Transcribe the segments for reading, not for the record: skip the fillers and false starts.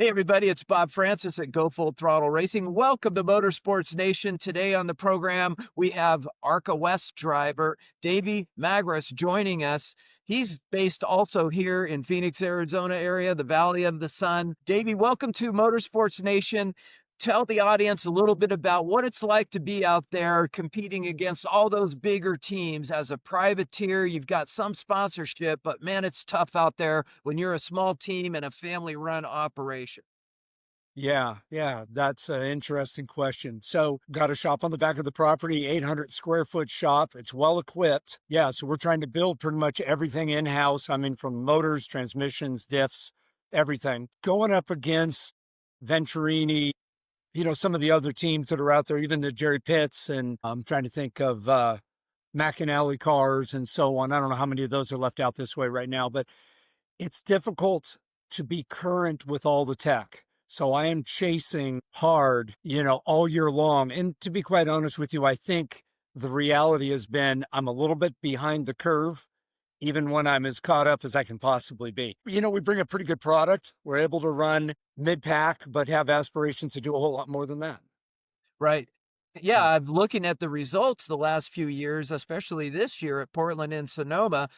Hey everybody, it's Bob Francis at Go Full Throttle Racing. Welcome to Motorsports Nation. Today on the program, we have ARCA West driver Davey Magras joining us. He's based also here in Phoenix, Arizona area, the Valley of the Sun. Davey, welcome to Motorsports Nation. Tell the audience a little bit about what it's like to be out there competing against all those bigger teams. As a privateer, you've got some sponsorship, but man, it's tough out there when you're a small team and a family-run operation. Yeah, that's an interesting question. So, got a shop on the back of the property, 800 square foot shop. It's well equipped. Yeah, so we're trying to build pretty much everything in-house. I mean, from motors, transmissions, diffs, everything. Going up against Venturini, some of the other teams that are out there, even the Jerry Pitts, and I'm trying to think of McAnally cars and so on. I don't know how many of those are left out this way right now, but it's difficult to be current with all the tech. So I am chasing hard, all year long. And to be quite honest with you, I think the reality has been I'm a little bit behind the curve, even when I'm as caught up as I can possibly be. We bring a pretty good product. We're able to run mid-pack, but have aspirations to do a whole lot more than that. Right. Yeah, I'm looking at the results the last few years, especially this year at Portland and Sonoma.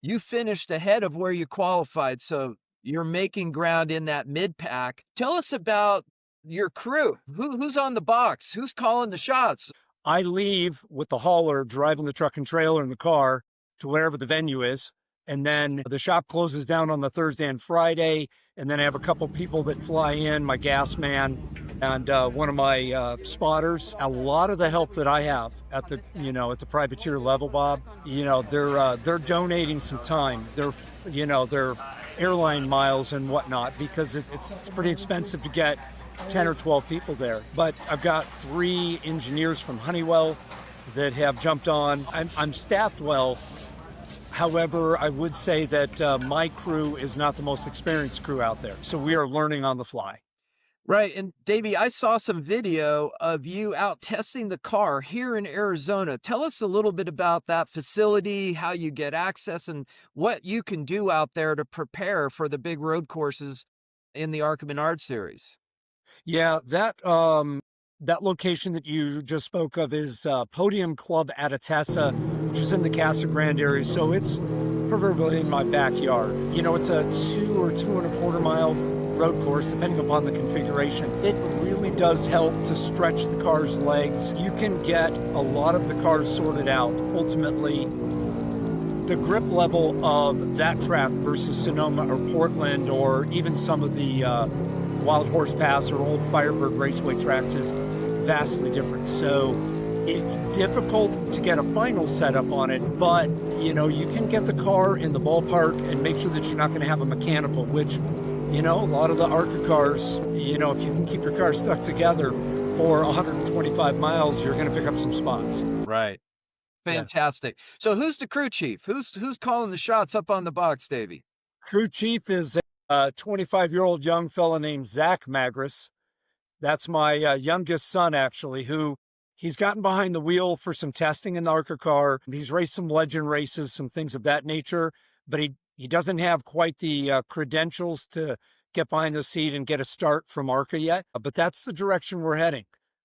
You finished ahead of where you qualified, so you're making ground in that mid-pack. Tell us about your crew. Who's on the box? Who's calling the shots? I leave with the hauler driving the truck and trailer in the car to wherever the venue is. And then the shop closes down on the Thursday and Friday. And then I have a couple people that fly in, my gas man and one of my spotters. A lot of the help that I have at the, at the privateer level, Bob, they're donating some time. They're airline miles and whatnot, because it's pretty expensive to get 10 or 12 people there. But I've got 3 engineers from Honeywell that have jumped on. I'm staffed well. However, I would say that my crew is not the most experienced crew out there. So we are learning on the fly. Right. And Davey, I saw some video of you out testing the car here in Arizona. Tell us a little bit about that facility, how you get access, and what you can do out there to prepare for the big road courses in the ARCA Series. Yeah, that location that you just spoke of is Podium Club at Atessa, which is in the Casa Grande area. So it's proverbially in my backyard. It's a 2 or 2.25 mile road course, depending upon the configuration. It really does help to stretch the car's legs. You can get a lot of the cars sorted out. Ultimately, the grip level of that track versus Sonoma or Portland, or even some of the Wild Horse Pass or old Firebird Raceway tracks, is vastly different. So it's difficult to get a final setup on it, but you can get the car in the ballpark and make sure that you're not going to have a mechanical, which, a lot of the ARCA cars, if you can keep your car stuck together for 125 miles, you're going to pick up some spots. Right. Fantastic. Yeah. So who's the crew chief? Who's calling the shots up on the box, Davey? Crew chief is a 25-year-old young fella named Zach Magras. That's my youngest son, actually, who he's gotten behind the wheel for some testing in the ARCA car. He's raced some legend races, some things of that nature, but he doesn't have quite the credentials to get behind the seat and get a start from ARCA yet. But that's the direction we're heading.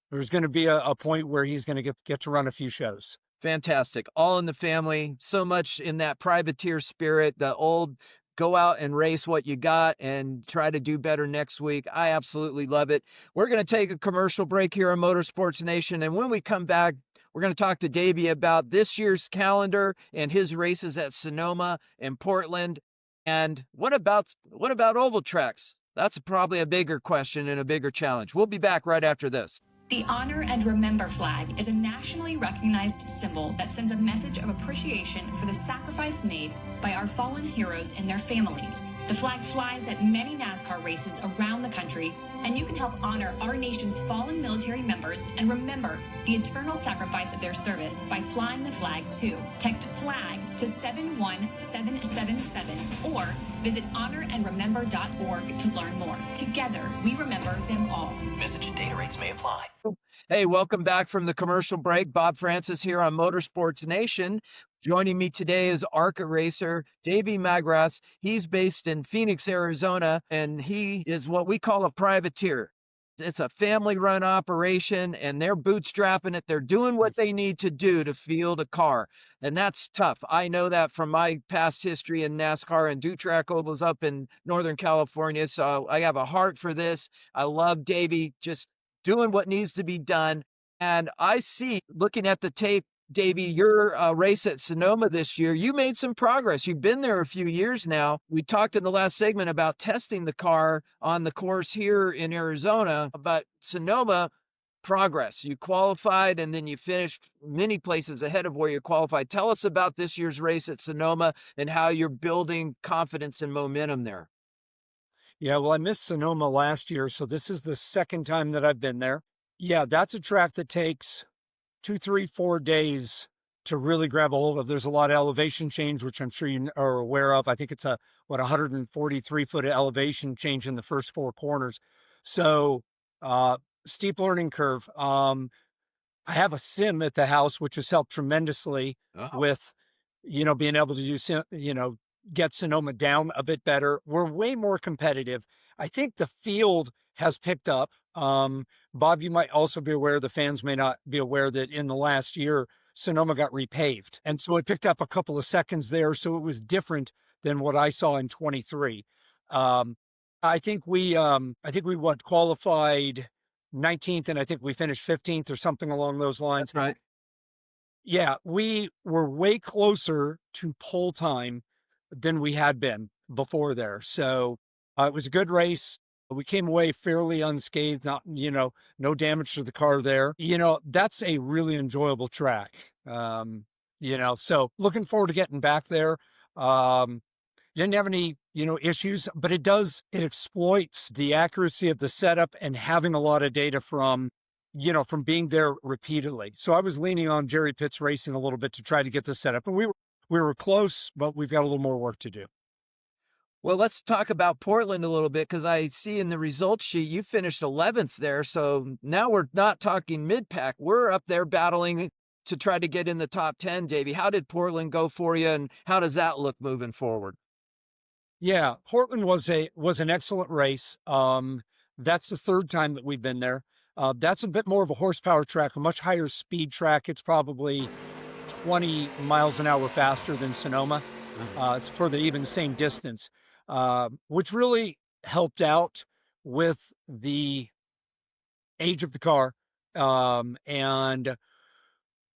There's going to be a point where he's going to get to run a few shows. Fantastic. All in the family. So much in that privateer spirit, the old go out and race what you got and try to do better next week. I absolutely love it. We're going to take a commercial break here on Motorsports Nation. And when we come back, we're going to talk to Davey about this year's calendar and his races at Sonoma and Portland. And what about oval tracks? That's probably a bigger question and a bigger challenge. We'll be back right after this. The Honor and Remember flag is a nationally recognized symbol that sends a message of appreciation for the sacrifice made by our fallen heroes and their families. The flag flies at many NASCAR races around the country, and you can help honor our nation's fallen military members and remember the eternal sacrifice of their service by flying the flag too. Text FLAG to 71777 or visit honorandremember.org to learn more. Together, we remember them all. Message and data rates may apply. Hey, welcome back from the commercial break. Bob Francis here on Motorsports Nation. Joining me today is ARCA racer Davey Magras. He's based in Phoenix, Arizona, and he is what we call a privateer. It's a family-run operation, and they're bootstrapping it. They're doing what they need to do to field a car, and that's tough. I know that from my past history in NASCAR and do track ovals up in Northern California, so I have a heart for this. I love Davey just doing what needs to be done. And I see, looking at the tape, Davey, your race at Sonoma this year, you made some progress. You've been there a few years now. We talked in the last segment about testing the car on the course here in Arizona, but Sonoma, progress. You qualified and then you finished many places ahead of where you qualified. Tell us about this year's race at Sonoma and how you're building confidence and momentum there. Yeah, well, I missed Sonoma last year, so this is the second time that I've been there. Yeah, that's a track that takes 2, 3, 4 days to really grab a hold of. There's a lot of elevation change, which I'm sure you are aware of. I think it's a 143-foot elevation change in the first 4 corners. So steep learning curve. I have a sim at the house, which has helped tremendously with, being able to do, get Sonoma down a bit better. We're way more competitive. I think the field has picked up. Bob, you might also be aware, the fans may not be aware, that in the last year, Sonoma got repaved. And so it picked up a couple of seconds there. So it was different than what I saw in 23. I think we qualified 19th, and I think we finished 15th or something along those lines. That's right. Yeah, we were way closer to pole time than we had been before there. So it was a good race. We came away fairly unscathed, not, no damage to the car there. That's a really enjoyable track. So looking forward to getting back there. Didn't have any, issues, but it exploits the accuracy of the setup and having a lot of data from being there repeatedly. So I was leaning on Jerry Pitts Racing a little bit to try to get the setup, and we were close, but we've got a little more work to do. Well, let's talk about Portland a little bit, because I see in the results sheet you finished 11th there. So now we're not talking mid-pack. We're up there battling to try to get in the top 10, Davey. How did Portland go for you, and how does that look moving forward? Yeah, Portland was an excellent race. That's the third time that we've been there. That's a bit more of a horsepower track, a much higher speed track. It's probably 20 miles an hour faster than Sonoma. It's for the even same distance, which really helped out with the age of the car, and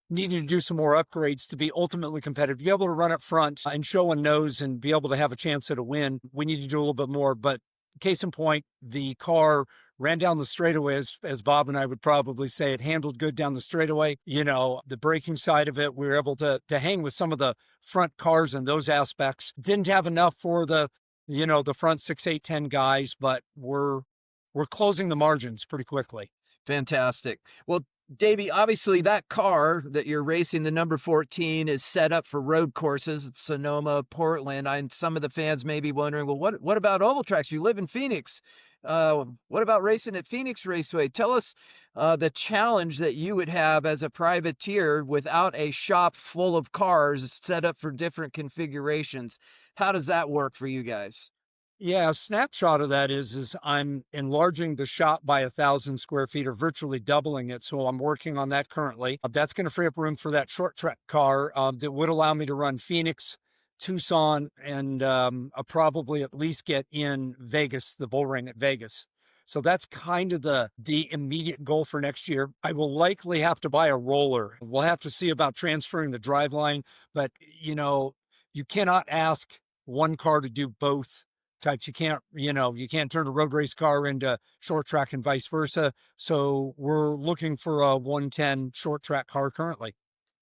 needing to do some more upgrades to be ultimately competitive, to be able to run up front and show a nose and be able to have a chance at a win. We need to do a little bit more, but case in point, the car ran down the straightaway, as Bob and I would probably say. It handled good down the straightaway. The braking side of it, we were able to hang with some of the front cars in those aspects. Didn't have enough for the front 6, 8, 10 guys, but we're closing the margins pretty quickly. Fantastic. Well, Davey, obviously that car that you're racing, the number 14, is set up for road courses, Sonoma, Portland. And some of the fans may be wondering, well, what about oval tracks? You live in Phoenix. What about racing at Phoenix Raceway? Tell us the challenge that you would have as a privateer without a shop full of cars set up for different configurations. How does that work for you guys? Yeah, a snapshot of that is I'm enlarging the shop by 1,000 square feet, or virtually doubling it. So I'm working on that currently. That's going to free up room for that short track car that would allow me to run Phoenix, Tucson, and probably at least get in Vegas, the bull ring at Vegas. So that's kind of the immediate goal for next year. I will likely have to buy a roller. We'll have to see about transferring the driveline, but you cannot ask one car to do both types. You can't turn a road race car into short track and vice versa. So we're looking for a 110 short track car currently.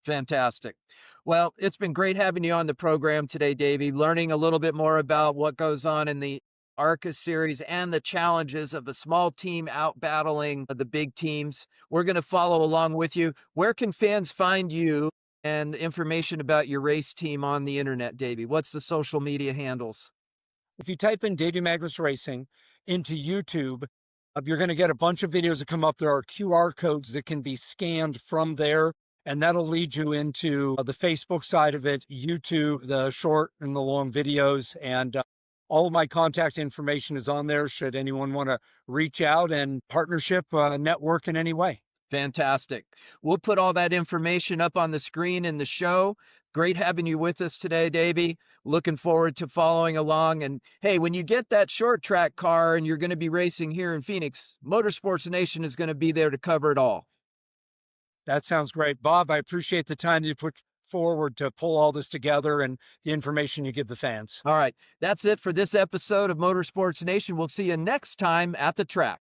Fantastic. Well, it's been great having you on the program today, Davey, learning a little bit more about what goes on in the ARCA series and the challenges of a small team out battling the big teams. We're going to follow along with you. Where can fans find you and information about your race team on the internet, Davey? What's the social media handles? If you type in Davey Magras Racing into YouTube, you're going to get a bunch of videos that come up. There are QR codes that can be scanned from there, and that'll lead you into the Facebook side of it, YouTube, the short and the long videos, and all of my contact information is on there should anyone want to reach out and partnership, network in any way. Fantastic. We'll put all that information up on the screen in the show. Great having you with us today, Davey. Looking forward to following along. And hey, when you get that short track car and you're going to be racing here in Phoenix, Motorsports Nation is going to be there to cover it all. That sounds great. Bob, I appreciate the time you put forward to pull all this together and the information you give the fans. All right. That's it for this episode of Motorsports Nation. We'll see you next time at the track.